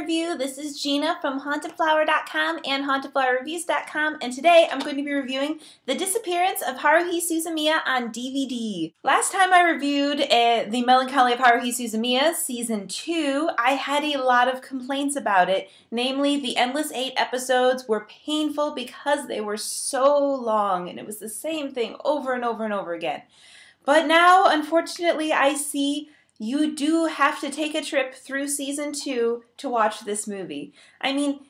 review. This is Gina from hauntedflower.com and hauntedflowerreviews.com, and today I'm going to be reviewing The Disappearance of Haruhi Suzumiya on DVD. Last time I reviewed The Melancholy of Haruhi Suzumiya Season 2, I had a lot of complaints about it. Namely, the endless 8 episodes were painful because they were so long, and it was the same thing over and over and over again. But now, unfortunately, I see you do have to take a trip through Season 2 to watch this movie. I mean,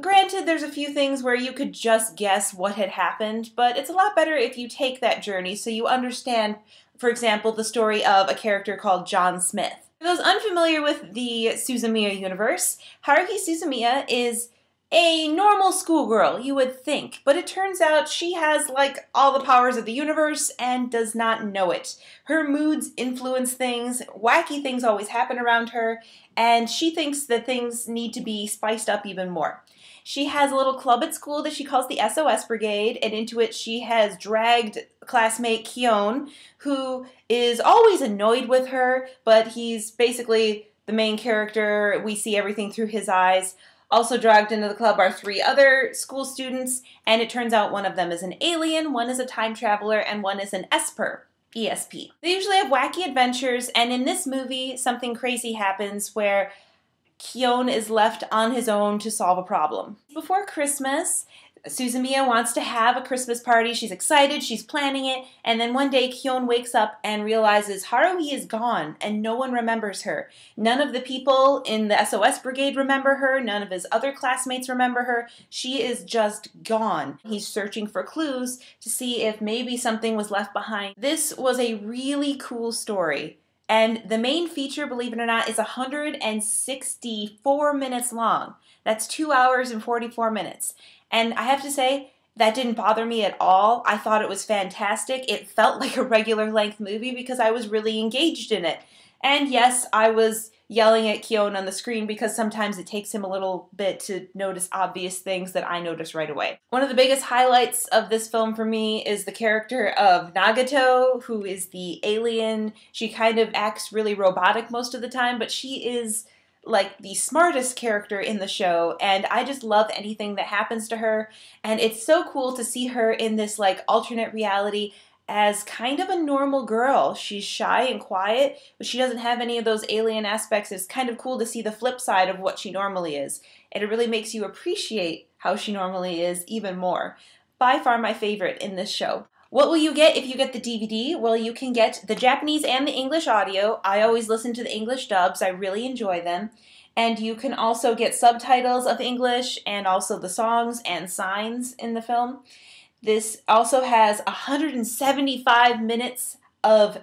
granted, there's a few things where you could just guess what had happened, but it's a lot better if you take that journey so you understand, for example, the story of a character called John Smith. For those unfamiliar with the Suzumiya universe, Haruhi Suzumiya is a normal schoolgirl, you would think, but it turns out she has, like, all the powers of the universe and does not know it. Her moods influence things, wacky things always happen around her, and she thinks that things need to be spiced up even more. She has a little club at school that she calls the SOS Brigade, and into it she has dragged classmate Kyon, who is always annoyed with her, but he's basically the main character. We see everything through his eyes. Also dragged into the club are 3 other school students, and it turns out one of them is an alien, one is a time traveler, and one is an Esper, ESP. They usually have wacky adventures, and in this movie, something crazy happens where Kyon is left on his own to solve a problem. Before Christmas, Suzumiya wants to have a Christmas party. She's excited, she's planning it, and then one day Kyon wakes up and realizes Haruhi is gone and no one remembers her. None of the people in the SOS Brigade remember her, none of his other classmates remember her. She is just gone. He's searching for clues to see if maybe something was left behind. This was a really cool story. And the main feature, believe it or not, is 164 minutes long. That's 2 hours and 44 minutes. And I have to say, that didn't bother me at all. I thought it was fantastic. It felt like a regular length movie because I was really engaged in it. And yes, I was yelling at Kyon on the screen because sometimes it takes him a little bit to notice obvious things that I notice right away. One of the biggest highlights of this film for me is the character of Nagato, who is the alien. She kind of acts really robotic most of the time, but she is like the smartest character in the show, and I just love anything that happens to her, and it's so cool to see her in this like alternate reality as kind of a normal girl. She's shy and quiet, but she doesn't have any of those alien aspects. It's kind of cool to see the flip side of what she normally is, and it really makes you appreciate how she normally is even more. By far my favorite in this show. What will you get if you get the DVD? Well, you can get the Japanese and the English audio. I always listen to the English dubs. I really enjoy them. And you can also get subtitles of English and also the songs and signs in the film. This also has 175 minutes of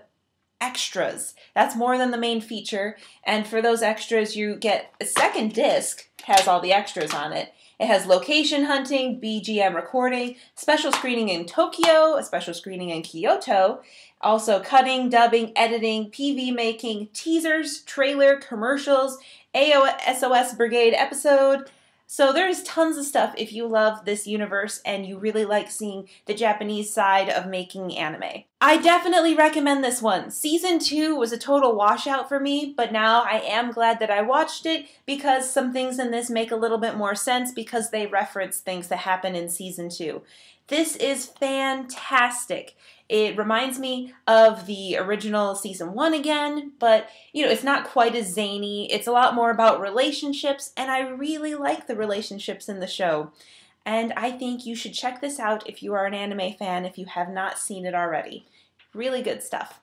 extras. That's more than the main feature. And for those extras, you get a second disc, has all the extras on it. It has location hunting, BGM recording, special screening in Tokyo, a special screening in Kyoto, also cutting, dubbing, editing, PV making, teasers, trailer, commercials, SOS Brigade episode. So there's tons of stuff if you love this universe and you really like seeing the Japanese side of making anime. I definitely recommend this one. Season 2 was a total washout for me, but now I am glad that I watched it because some things in this make a little bit more sense because they reference things that happen in Season 2. This is fantastic. It reminds me of the original Season 1 again, but, you know, it's not quite as zany. It's a lot more about relationships, and I really like the relationships in the show. And I think you should check this out if you are an anime fan, if you have not seen it already. Really good stuff.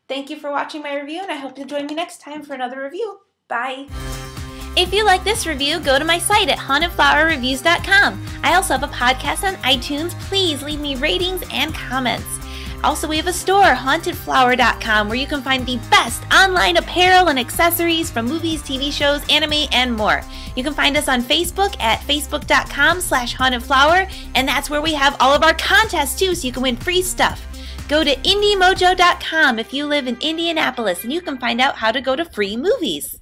Thank you for watching my review, and I hope you'll join me next time for another review. Bye! If you like this review, go to my site at hauntedflowerreviews.com. I also have a podcast on iTunes. Please leave me ratings and comments. Also, we have a store, hauntedflower.com, where you can find the best online apparel and accessories from movies, TV shows, anime, and more. You can find us on Facebook at facebook.com/hauntedflower, and that's where we have all of our contests too, so you can win free stuff. Go to indiemojo.com if you live in Indianapolis, and you can find out how to go to free movies.